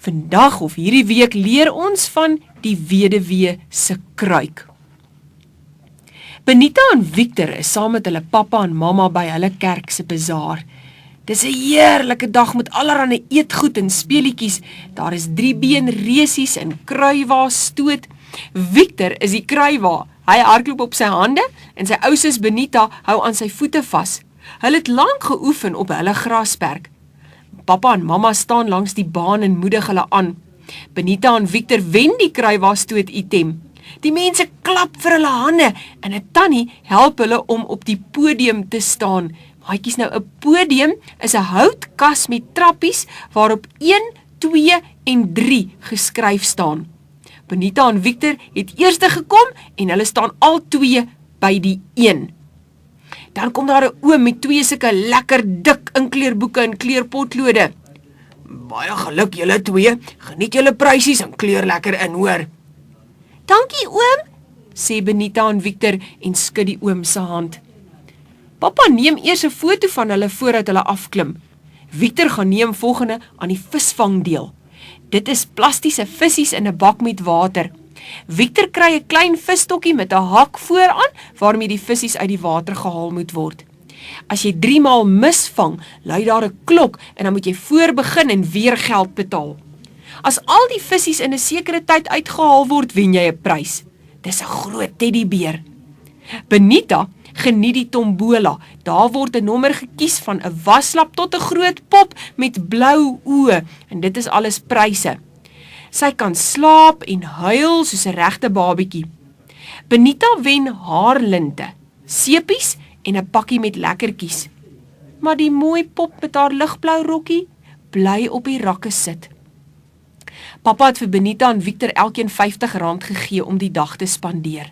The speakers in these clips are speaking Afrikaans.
Vandag of hierdie week leer ons van die weduwee se kruik. Benita en Victor is saam met hulle pappa en mamma by hulle kerk se bazaar. Dis 'n heerlike dag met allerlei eetgoed en speelietjies. Daar is 3-been resies en kruiwa stoot. Victor is die kruiwa. Hy hardloop op sy hande en sy ou sus Benita hou aan sy voete vas. Hulle het lank geoefen op hulle grasperk. Pappa en mamma staan langs die baan en moedig hulle aan. Benita en Victor wen die kruiwa stoot item. Die mense klap vir hulle hande en 'n tannie help hulle om op die podium te staan. Maatjies, nou 'n podium is 'n houtkas met trappies waarop 1, 2 en 3 geskryf staan. Benita en Victor het eerste gekom en hulle staan al 2 by die 1. Dan kom daar 'n oom met 2 sulke lekker dik inkleurboeke en kleurpotlode. Baie geluk julle 2, geniet julle prysies en kleur lekker in, hoor. Dankie oom, sê Benita en Victor en skud die oom se hand. Pappa neem eers 'n foto van hulle voordat hulle afklim. Victor gaan neem volgende aan die visvangdeel. Dit is plastiese vissies in 'n bak met water. Victor kry 'n klein visstokkie met 'n hak vooraan waarmee die vissies uit die water gehaal moet word. As jy 3 maal misvang, lui daar 'n klok en dan moet jy voor begin en weer geld betaal. As al die vissies in 'n sekere tyd uitgehaal word, wen jy 'n prys. Dis 'n groot teddybeer. Benita geniet die tombola. Daar word 'n nommer gekies van 'n waslap tot 'n groot pop met blou oë en dit is alles pryse. Sy kan slaap en huil soos 'n regte babietjie. Benita wen haarlinte, sepies en 'n pakkie met lekkertjies. Maar die mooi pop met haar ligblou rokkie bly op die rakke sit. Pappa het vir Benita en Victor elkeen R50 gegee om die dag te spandeer.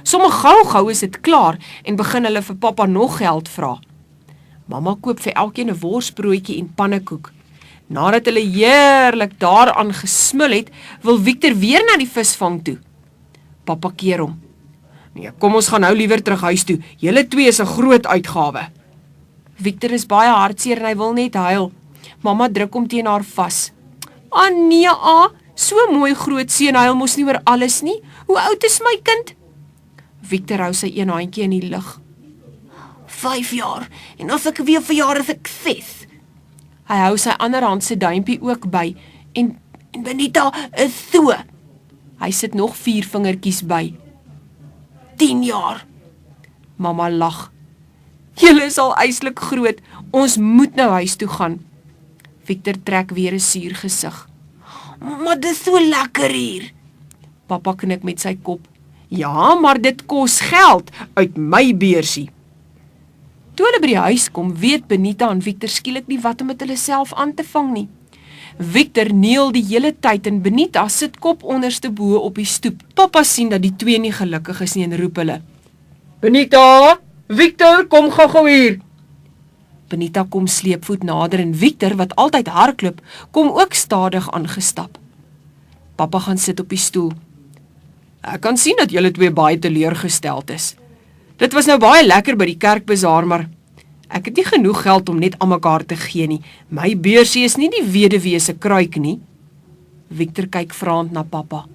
Sommige gou is dit klaar en begin hulle vir pappa nog geld vra. Mamma koop vir elkeen 'n worsbroodjie en pannekoek. Nadat hulle heerlik daaraan gesmil het, wil Victor weer na die visvang toe. Pappa keer hom. Nee, kom ons gaan nou liewer terug huis toe. Julle 2 is 'n groot uitgawe. Victor is baie hartseer en hy wil net huil. Mamma druk hom teen haar vas. Nee, so mooi groot seun huil mos nie oor alles nie. Hoe oud is my kind? Victor hou sy een handjie in die lug. 5 jaar, en as ek weer verjaar is ek 6. Hy hou sy ander hand se duimpie ook by, en Benita is so. Hy sit nog 4 vingertjies by. 10 jaar. Mamma lag. Julle is al eislik groot, ons moet nou huis toe gaan. Victor trek weer 'n suur gesig. Maar dit is so lekker hier. Pappa knik met sy kop. Ja, maar dit kos geld uit my beursie. Toe hulle by die huis kom, weet Benita en Victor skielik nie wat om met hulle self aan te vang nie. Victor neel die hele tyd en Benita sit kop onderste bo op die stoep. Pappa sien dat die 2 nie gelukkig is nie en roep hulle. Benita, Victor, kom gou hier. Benita kom sleepvoet nader en Victor, wat altyd hardloop, kom ook stadig aangestap. Pappa gaan sit op die stoel. Ek kan sien dat julle 2 baie teleurgesteld is. Dit was nou baie lekker by die kerkbazaar, maar ek het nie genoeg geld om net aan mekaar te gee nie. My beursie is nie die weduwee se kruik nie. Victor kyk vraend na pappa.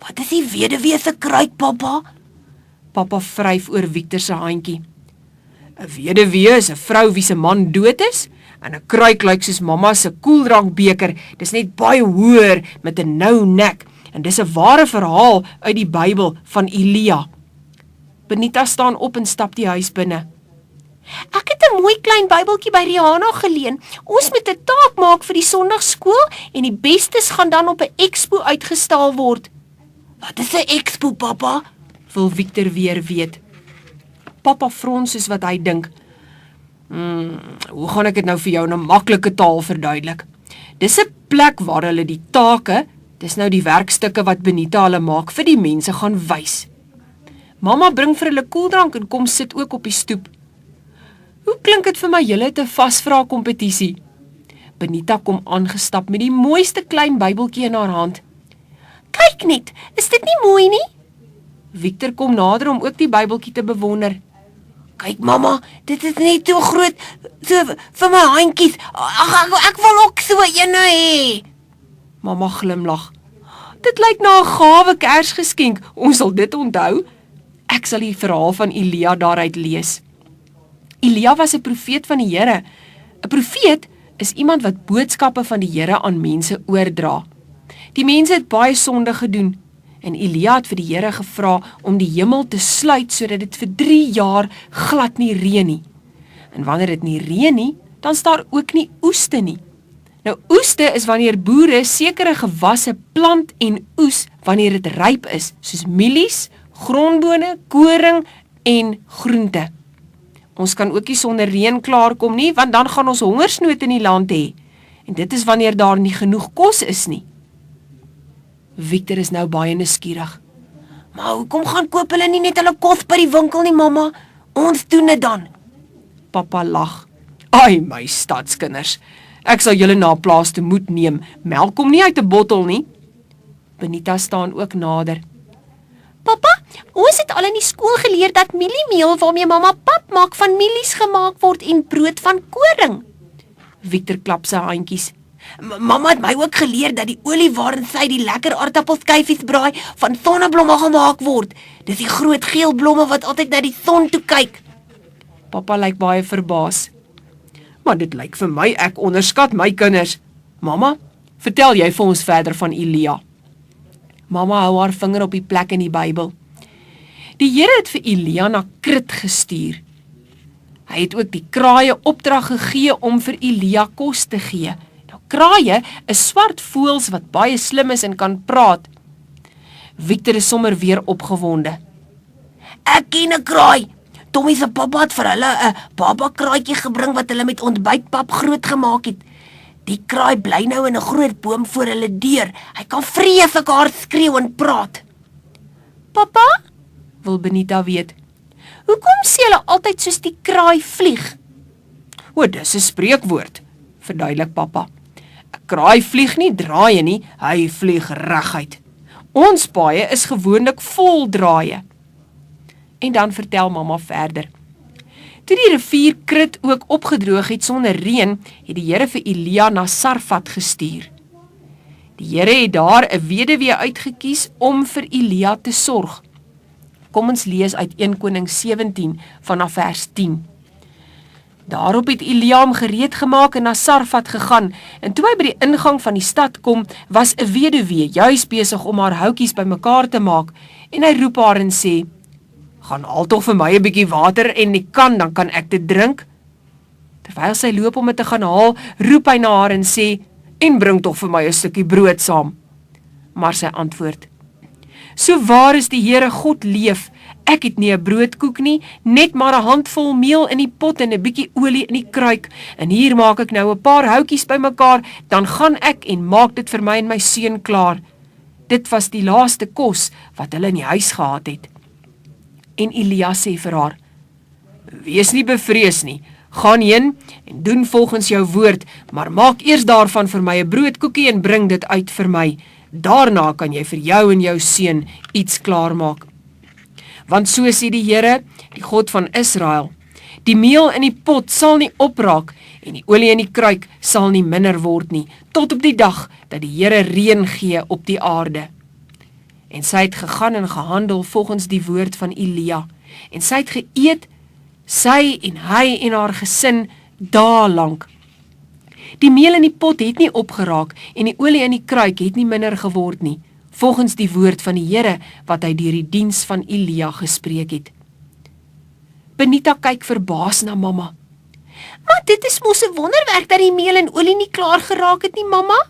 Wat is die weduwee se kruik, pappa? Pappa vryf oor Victor se handjie. 'n Weduwee is 'n vrou wie se man dood is, en 'n kruik lyk soos mamma se koeldrankbeker. Dis net baie hoër met 'n nou nek, en dis 'n ware verhaal uit die Bybel van Elia. Benita staan op en stap die huis binne. Ek het 'n mooi klein Bybeltjie by Rihanna geleen. Ons moet 'n taak maak vir die Sondagskool en die bestes gaan dan op 'n expo uitgestal word. Wat is 'n expo, pappa? Wil Victor weer weet. Pappa frons soos wat hy dink. Hoe gaan ek dit nou vir jou in 'n maklike taal verduidelik? Dis 'n plek waar hulle die take, dis nou die werkstukke wat Benita hulle maak, vir die mense gaan wys. Mamma bring vir hulle koeldrank en kom sit ook op die stoep. Hoe klink dit vir my julle het 'n vasvra kompetisie? Benita kom aangestap met die mooiste klein Bybeltjie in haar hand. Kyk net, is dit nie mooi nie? Victor kom nader om ook die Bybeltjie te bewonder. Kyk mamma, dit is net so groot, so vir my handjies. Ek wil ook so eene hê. Mamma glimlag. Dit lyk na 'n gawe Kersgeskenk, ons sal dit onthou. Ek sal die verhaal van Elia daaruit lees. Elia was 'n profeet van die Here. 'n Profeet is iemand wat boodskappe van die Here aan mense oordra. Die mense het baie sonde gedoen, en Elia het vir die Here gevra om die hemel te sluit sodat dit vir 3 jaar glad nie reën nie. En wanneer dit nie reën nie, dan is daar ook nie oeste nie. Nou oeste is wanneer boere sekere gewasse plant en oes wanneer dit ryp is, soos mielies, grondbone, koring en groente. Ons kan ook nie sonder reën klaarkom nie, want dan gaan ons hongersnood in die land hê. En dit is wanneer daar nie genoeg kos is nie. Victor is nou baie nuuskierig. Maar hoekom gaan koop hulle nie net hulle kos by die winkel nie, mamma? Ons doen dit dan. Papa lag. Ai, my stadskinders. Ek sal julle na 'n plaas toe moet neem. Melk kom nie uit 'n bottel nie. Benita staan ook nader. Papa, ons het al in die skool geleer dat mieliemeel waarmee mamma pap maak van mielies gemaak word en brood van koring. Victor klap sy handjies. Mamma het my ook geleer dat die olie waarin sy die lekker aardappelskyfies braai van sonneblomme gemaak word. Dis die groot geel blomme wat altyd na die son toe kyk. Papa lyk baie verbaas. Maar dit lyk vir my ek onderskat my kinders. Mamma, vertel jy vir ons verder van Elia. Mamma hou haar vinger op die plek in die Bybel. Die Here het vir Elia na Krit gestuur. Hy het ook die kraaie opdrag gegee om vir Elia kos te gee. Nou, kraaie is swart voëls wat baie slim is en kan praat. Victor is sommer weer opgewonde. Ek ken 'n kraai. Tommy se pappa het vir hulle 'n baba kraaitjie gebring wat hulle met ontbytpap groot gemaak het. Die kraai bly nou in 'n groot boom voor hulle deur. Hy kan vreeslik hard skreeu en praat. Pappa? Wil Benita weet. Hoekom sê hulle altyd soos die kraai vlieg? O, dis 'n spreekwoord, verduidelik pappa. 'n Kraai vlieg nie draaie nie, hy vlieg reguit. Ons paaie is gewoonlik vol draaie. En dan vertel mamma verder. Toe die rivier Krit ook opgedroog het sonder reën, het die Here vir Elia na Sarfat gestuur. Die Here het daar 'n weduwee uitgekies om vir Elia te sorg. Kom ons lees uit 1 Konings 17 vanaf vers 10. Daarop het Elia hom gereed gemaak en na Sarfat gegaan, en toe hy by die ingang van die stad kom, was 'n weduwee juis besig om haar houtjies bymekaar te maak, en hy roep haar en sê, gaan haal tog vir my 'n bietjie water en die kan, dan kan ek dit drink. Terwyl sy loop om dit te gaan haal, roep hy na haar en sê, en bring tog vir my 'n stukkie brood saam. Maar sy antwoord, so waar is die Here God leef, ek het nie 'n broodkoek nie, net maar 'n handvol meel in die pot en 'n bietjie olie in die kruik, en hier maak ek nou 'n paar houtjies bymekaar, dan gaan ek en maak dit vir my en my seun klaar. Dit was die laaste kos wat hulle in die huis gehad het. En Elia sê vir haar, wees nie bevrees nie, gaan heen en doen volgens jou woord, maar maak eers daarvan vir my 'n broodkoekie en bring dit uit vir my. Daarna kan jy vir jou en jou seun iets klaarmaak. Want so sê die Here, die God van Israel, die meel in die pot sal nie opraak en die olie in die kruik sal nie minder word nie, tot op die dag dat die Here reën gee op die aarde. En sy het gegaan en gehandel volgens die woord van Elia, en sy het geëet, sy en hy en haar gesin, dae lank. Die meel in die pot het nie opgeraak, en die olie in die kruik het nie minder geword nie, volgens die woord van die Here, wat hy deur die diens van Elia gespreek het. Benita kyk verbaas na mamma. Maar dit is mos 'n wonderwerk dat die meel en olie nie klaar geraak het nie, mamma?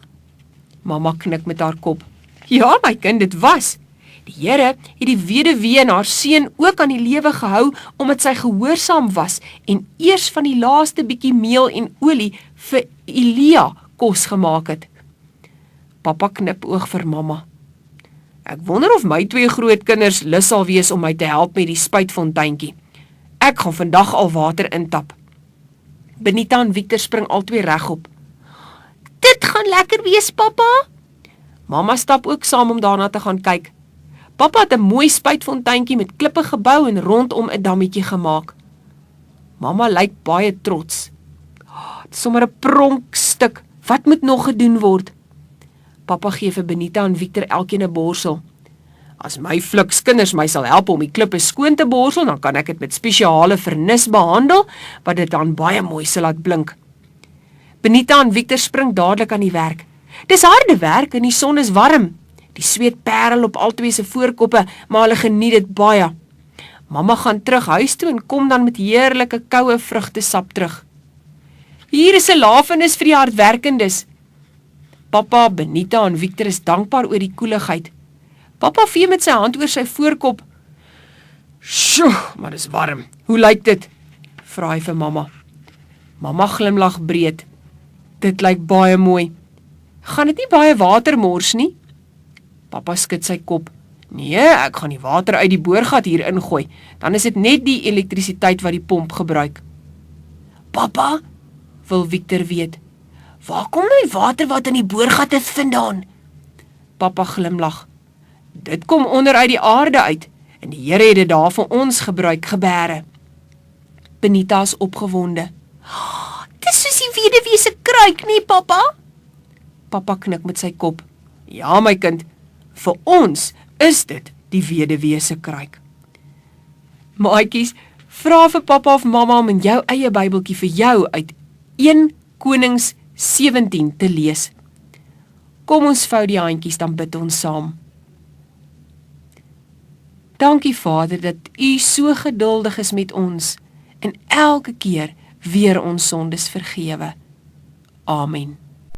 Mamma knik met haar kop. Ja, my kind, dit was. Die Here het die weduwee en haar seun ook aan die lewe gehou, omdat sy gehoorsaam was en eers van die laaste bietjie meel en olie vir Elia kos gemaak het. Papa knip oog vir mamma. Ek wonder of my 2 grootkinders lus sal wees om my te help met die spuitfonteintjie. Ek gaan vandag al water intap. Benita en Victor spring albei regop. Dit gaan lekker wees, pappa. Mamma stap ook saam om daarna te gaan kyk. Papa het 'n mooi spuitfonteintjie met klippe gebou en rondom 'n dammetjie gemaak. Mamma lyk baie trots. Dit is sommer 'n pronkstuk. Wat moet nog gedoen word? Papa gee vir Benita en Victor elkeen 'n borsel. As my flukskinders my sal help om die klippe skoon te borsel, dan kan ek dit met spesiale vernis behandel, wat dit dan baie mooi sal laat blink. Benita en Victor spring dadelik aan die werk. Dis harde werk en die son is warm. Die sweet perel op albei se voorkoppe, maar hulle geniet dit baie. Mamma gaan terug huis toe en kom dan met heerlike koue vrugtesap terug. Hier is 'n lafenis vir die hardwerkendes. Papa, Benita en Victor is dankbaar oor die koeligheid. Papa vee met sy hand oor sy voorkop. Sjoe, maar dis warm. Hoe lyk dit? Vra hy vir mamma. Mamma glimlag breed. Dit lyk baie mooi. Gaan dit nie baie water mors nie? Papa skud sy kop. Nee, ek gaan die water uit die boorgat hier ingooi. Dan is dit net die elektrisiteit wat die pomp gebruik. Papa, wil Victor weet, waar kom die water wat in die boorgat is vandaan? Papa glimlag. Dit kom onder uit die aarde uit, en die Here het dit daar vir ons gebruik gebere. Benita is opgewonde. Dis soos die weduwee se kruik, nie, papa? Papa knik met sy kop. Ja, my kind, vir ons is dit die weduwee se kruik. Maatjies, vra vir papa of mamma om in jou eie Bybeltjie vir jou uit 1 Konings 17 te lees. Kom ons vou die handjies, dan bid ons saam. Dankie Vader dat U so geduldig is met ons en elke keer weer ons sondes vergewe. Amen.